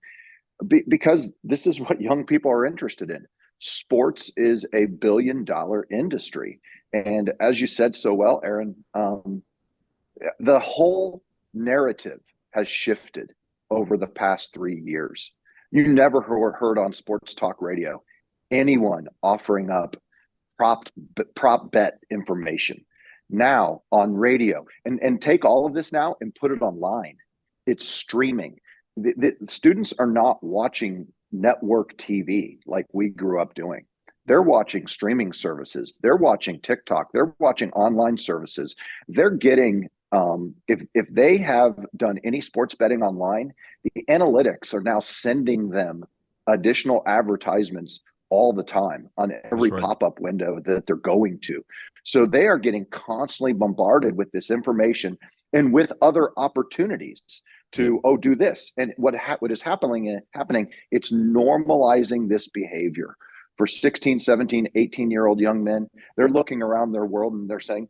Speaker 6: because this is what young people are interested in. Sports is a billion-dollar industry. And as you said so well, Aaron, the whole narrative has shifted over the past 3 years. You never heard on sports talk radio anyone offering up prop bet information. Now on radio, and take all of this now and put it online. It's streaming. The students are not watching network TV like we grew up doing. They're watching streaming services. They're watching TikTok. They're watching online services. They're getting If they have done any sports betting online, the analytics are now sending them additional advertisements all the time on every
Speaker 3: right.
Speaker 6: pop-up window that they're going to. So they are getting constantly bombarded with this information and with other opportunities to do this. And what is happening, it's normalizing this behavior for 16, 17, 18-year-old young men. They're looking around their world and they're saying,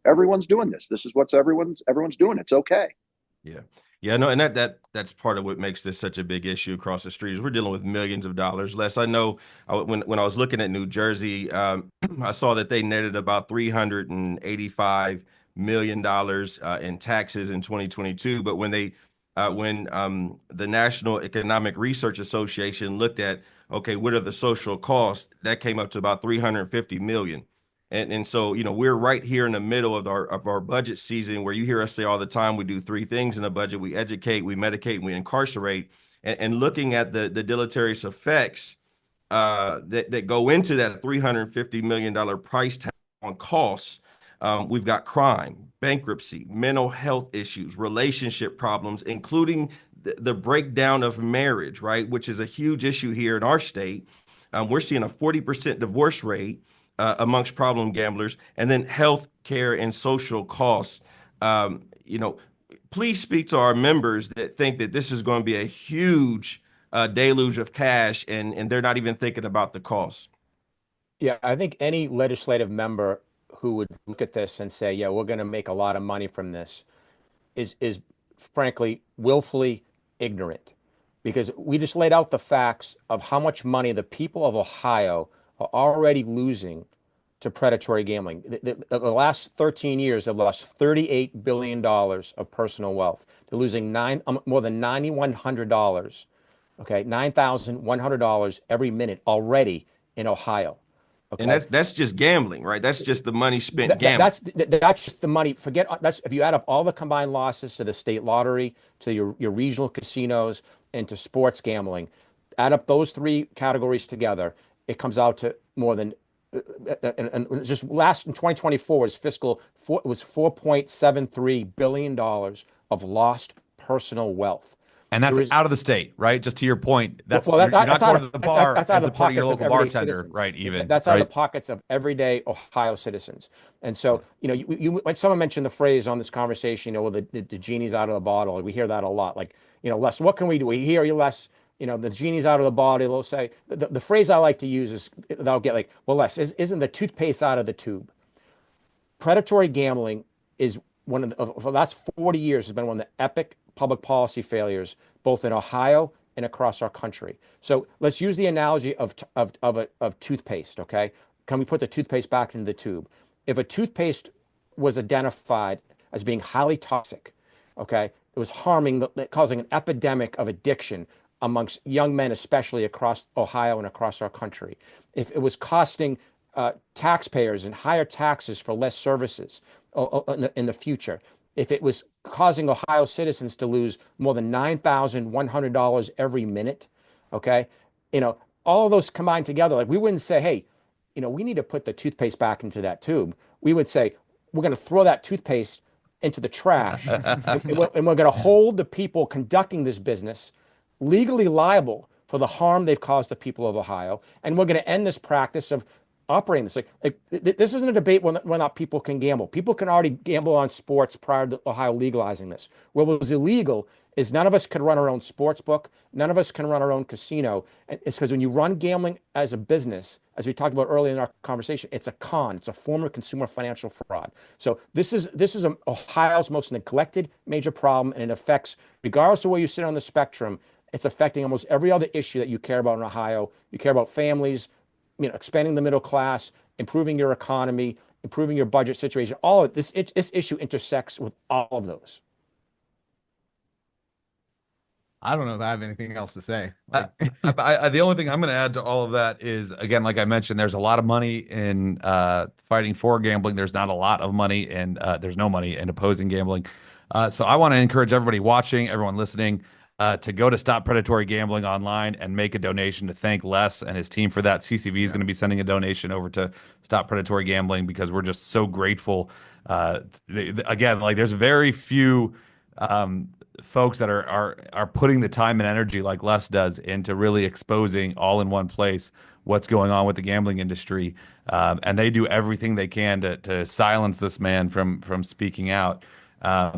Speaker 6: everyone's doing this. This is what everyone's doing. It's okay.
Speaker 3: Yeah. Yeah, no, and that's part of what makes this such a big issue across the streets. We're dealing with millions of dollars. Les, I know when I was looking at New Jersey, I saw that they netted about $385 million in taxes in 2022. But when the National Economic Research Association looked at, okay, what are the social costs, that came up to about 350 million. And so, we're right here in the middle of our budget season, where you hear us say all the time, we do three things in a budget: we educate, we medicate, and we incarcerate. And looking at the deleterious effects that go into that $350 million price tag on costs, we've got crime, bankruptcy, mental health issues, relationship problems, including the breakdown of marriage, right, which is a huge issue here in our state. We're seeing a 40% divorce rate amongst problem gamblers, and then health care and social costs. Please speak to our members that think that this is going to be a huge deluge of cash, and they're not even thinking about the costs.
Speaker 4: Yeah, I think any legislative member who would look at this and say, yeah, we're going to make a lot of money from this is frankly willfully ignorant, because we just laid out the facts of how much money the people of Ohio are already losing to predatory gambling. The last 13 years, they've lost $38 billion of personal wealth. They're losing more than $9,100, okay, $9,100 every minute already in Ohio. Okay.
Speaker 3: And that's just gambling, right? That's just the money spent gambling.
Speaker 4: That's just the money. That's if you add up all the combined losses to the state lottery, to your regional casinos, and to sports gambling, add up those three categories together, it comes out to more than and just last in 2024 was $4.73 billion of lost personal wealth.
Speaker 2: And that's out of the state, right? Just to your point, you're not going to the bar
Speaker 4: and
Speaker 2: supporting your local bartender, right?
Speaker 4: That's out of the pockets of everyday Ohio citizens. And so, when someone mentioned the phrase on this conversation, well, the genie's out of the bottle. We hear that a lot. Like, Les, what can we do? We hear you, Les. The genie's out of the bottle. They'll say the phrase I like to use is they'll get like, well, Les, isn't the toothpaste out of the tube? Predatory gambling is for the last 40 years has been one of the epic public policy failures, both in Ohio and across our country. So let's use the analogy of toothpaste. Okay, can we put the toothpaste back into the tube? If a toothpaste was identified as being highly toxic, okay, it was causing an epidemic of addiction amongst young men, especially across Ohio and across our country. If it was costing taxpayers and higher taxes for less services in the future, if it was causing Ohio citizens to lose more than $9,100 every minute, okay, all of those combined together, like we wouldn't say, hey, we need to put the toothpaste back into that tube. We would say, we're going to throw that toothpaste into the trash, and we're going to hold the people conducting this business legally liable for the harm they've caused the people of Ohio, and we're going to end this practice of operating this. This isn't a debate whether or not people can gamble. People can already gamble on sports prior to Ohio legalizing this. What was illegal is none of us could run our own sports book. None of us can run our own casino. And it's because when you run gambling as a business, as we talked about earlier in our conversation, it's a con. It's a form of consumer financial fraud. So this is Ohio's most neglected major problem, and it affects, regardless of where you sit on the spectrum, it's affecting almost every other issue that you care about in Ohio. You care about families, expanding the middle class, improving your economy, improving your budget situation. All of this issue intersects with all of those.
Speaker 1: I don't know if I have anything else to say.
Speaker 2: The only thing I'm going to add to all of that is, again, like I mentioned, there's a lot of money in fighting for gambling. There's not a lot of money, and there's no money in opposing gambling. So I want to encourage everybody watching, everyone listening, to go to Stop Predatory Gambling online and make a donation to thank Les and his team for that. CCV is going to be sending a donation over to Stop Predatory Gambling because we're just so grateful. Again, like there's very few folks that are putting the time and energy like Les does into really exposing all in one place what's going on with the gambling industry, and they do everything they can to silence this man from speaking out.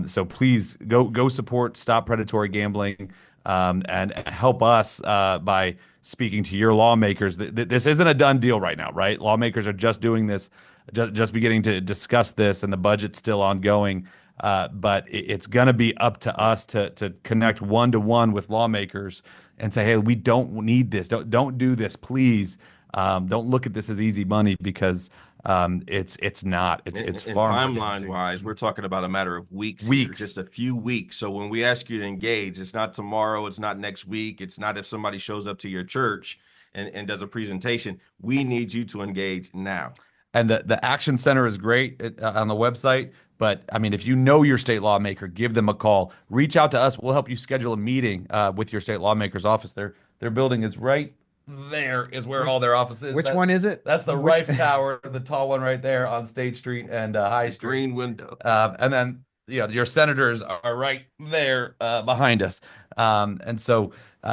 Speaker 2: So please go support Stop Predatory Gambling, and help us by speaking to your lawmakers. This isn't a done deal right now, right? Lawmakers are just doing this, just beginning to discuss this, and the budget's still ongoing. But it's going to be up to us to connect one-to-one with lawmakers and say, hey, we don't need this. Don't do this, please. Don't look at this as easy money, because it's not. It's far more
Speaker 3: timeline wise, we're talking about a matter of weeks. Just a few weeks. So when we ask you to engage, it's not tomorrow, it's not next week, it's not if somebody shows up to your church and does a presentation. We need you to engage now.
Speaker 2: And the Action Center is great on the website. But I mean, if you know your state lawmaker, give them a call. Reach out to us. We'll help you schedule a meeting with your state lawmaker's office. Their building is right there, is where all their office is.
Speaker 1: Which one is it?
Speaker 2: That's the Rife Tower, the tall one right there on State Street and High Street.
Speaker 3: Green window.
Speaker 2: And then your senators are right there behind us. And so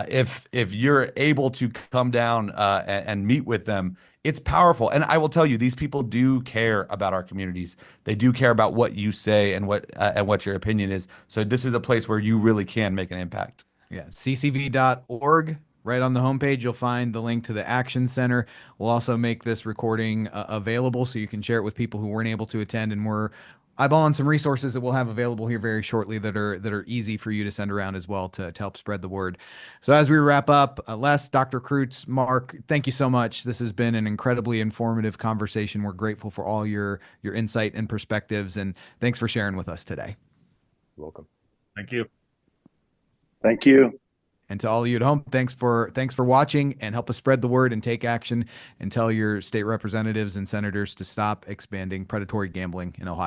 Speaker 2: if you're able to come down and meet with them, it's powerful. And I will tell you, these people do care about our communities. They do care about what you say and what your opinion is. So this is a place where you really can make an impact.
Speaker 1: Yeah, ccv.org. Right on the homepage, you'll find the link to the Action Center. We'll also make this recording available so you can share it with people who weren't able to attend. And we're eyeballing some resources that we'll have available here very shortly that are easy for you to send around as well to help spread the word. So as we wrap up, Les, Dr. Kreutz, Mark, thank you so much. This has been an incredibly informative conversation. We're grateful for all your insight and perspectives, and thanks for sharing with us today.
Speaker 4: You're welcome.
Speaker 5: Thank you.
Speaker 6: Thank you.
Speaker 1: And to all of you at home, thanks for watching, and help us spread the word and take action, and tell your state representatives and senators to stop expanding predatory gambling in Ohio.